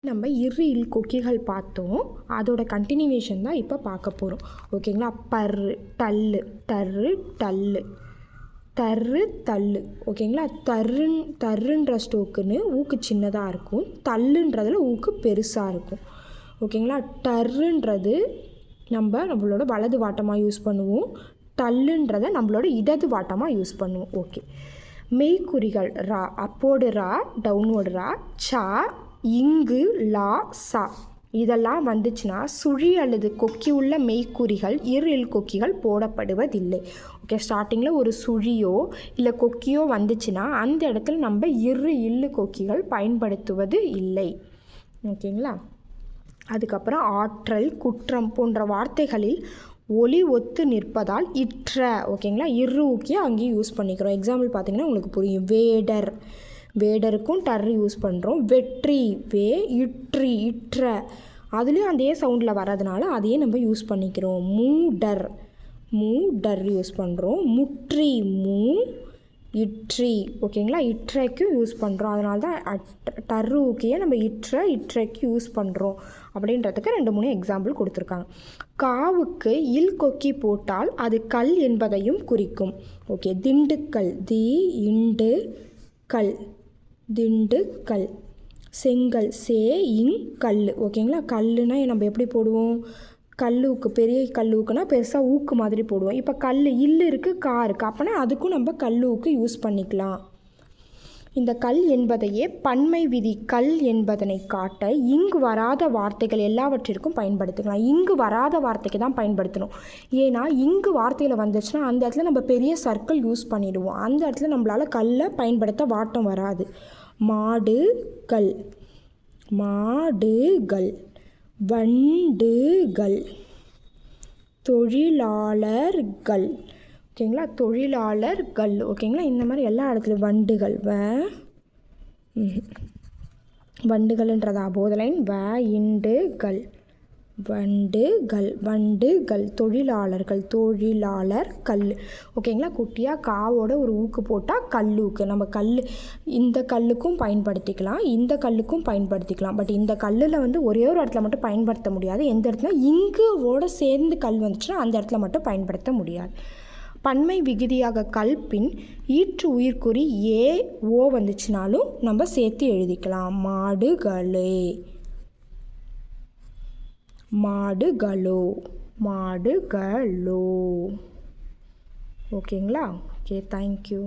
நம்ம இரு இல் கொக்கிகள் பார்த்தோம். அதோட கண்டினியூவேஷன் தான் இப்போ பார்க்க போகிறோம். ஓகேங்களா? பர்ரு, டல்லு, டர்ரு, டல்லு, தர்ரு, தள்ளு. ஓகேங்களா? தர்ருன்ற ஸ்டோக்குன்னு ஊக்கு சின்னதாக இருக்கும். தள்ளுன்றதில் ஊக்கு பெருசாக இருக்கும். ஓகேங்களா? டர்ருன்றது நம்மளோட வலது வாட்டமாக யூஸ் பண்ணுவோம். டல்லுன்றதை நம்மளோட இடது வாட்டமாக யூஸ் பண்ணுவோம். ஓகே. மெய்க்குறிகள் ரா, அப்போடு ரா, டவுன்வோர்டு ரா, சா, இங்கு, லா, சா இதெல்லாம் வந்துச்சுன்னா சுழி அல்லது கொக்கி உள்ள மெய்க்குறிகள் இரு இல் கொக்கிகள் போடப்படுவதில்லை. ஓகே. ஸ்டார்டிங்கில் ஒரு சுழியோ இல்லை கொக்கியோ வந்துச்சுன்னா அந்த இடத்துல நம்ம இரு இல்லு கொக்கிகள் பயன்படுத்துவது இல்லை. ஓகேங்களா? அதுக்கப்புறம் ஆற்றல், குற்றம் போன்ற வார்த்தைகளில் ஒலி ஒத்து நிற்பதால் இற்ற. ஓகேங்களா? இரு ஊக்கியை அங்கேயும் யூஸ் பண்ணிக்கிறோம். எக்ஸாம்பிள் பார்த்திங்கன்னா உங்களுக்கு புரியும். வேடர், வேடருக்கும் டர்ரு யூஸ் பண்ணுறோம். வெற்றி, வே, இற்றி, இற்ற அதுலேயும் அதே சவுண்டில் வர்றதுனால அதையே நம்ம யூஸ் பண்ணிக்கிறோம். மூடர், மூடர் யூஸ் பண்ணுறோம். முற்றி, மூ, இற்றி. ஓகேங்களா? இற்றைக்கும் யூஸ் பண்ணுறோம். அதனால தான் டர்ரு ஊக்கியை நம்ம இற்றைக்கு யூஸ் பண்ணுறோம் அப்படின்றதுக்கு 2-3 எக்ஸாம்பிள் கொடுத்துருக்காங்க. காவுக்கு இல் கொக்கி போட்டால் அது கல் என்பதையும் குறிக்கும். ஓகே. திண்டுக்கல், தி இண்டு கல், திண்டுக்கல். செங்கல், சே இங் கல். ஓகேங்களா? கல்லுனா நம்ம எப்படி போடுவோம்? கல்லூக்கு, பெரிய கல்லூக்குனா பெருசாக ஊக்கு மாதிரி போடுவோம். இப்போ கல் இல்லு இருக்குது, கா இருக்குது, அப்போனா அதுக்கும் நம்ம கல்லூக்கு யூஸ் பண்ணிக்கலாம். இந்த கல் என்பதையே பன்மை விதி கல் என்பதனை காட்ட இங்கு வராத வார்த்தைகள் எல்லாவற்றிற்கும் பயன்படுத்திக்கலாம். இங்கு வராத வார்த்தைக்கு தான் பயன்படுத்தணும். ஏன்னா இங்கு வார்த்தையில் வந்துச்சுன்னா அந்த இடத்துல நம்ம பெரிய சர்க்கிள் யூஸ் பண்ணிடுவோம். அந்த இடத்துல நம்மளால் கல்லை பயன்படுத்த வாட்டம் வராது. மாடுகள், மாடுகள். வண்டுகள், தொழிலாளர்கள். ஓகேங்களா? தொழிலாளர்கள். ஓகேங்களா? இந்த மாதிரி எல்லா இடத்துலையும் வண்டுகள், வண்டுகள்ன்றது அபோதலைன். இண்டுகள், வண்டுகள், வண்டுகள். தொழிலாளர்கள், தொழிலாளர்கள். ஓகேங்களா? குட்டியாக காவோட ஒரு ஊக்கு போட்டால் கல்லூக்கு. நம்ம கல் இந்த கல்லுக்கும் பயன்படுத்திக்கலாம், இந்த கல்லுக்கும் பயன்படுத்திக்கலாம். பட் இந்த கல்லில் ஒரே ஒரு இடத்துல மட்டும் பயன்படுத்த முடியாது. எந்த இடத்துல இங்குவோட சேர்ந்து கல் வந்துச்சுன்னா அந்த இடத்துல மட்டும் பயன்படுத்த முடியாது. பன்மை விகுதியாக கல் பின் ஈற்று உயிர்க்குறி ஏ ஓ வந்துச்சுனாலும் நம்ம சேர்த்து எழுதிக்கலாம். மாடுகளே, மாடுகளோ, மாடுகளோ. ஓகேங்களா? ஓகே. தேங்க்யூ.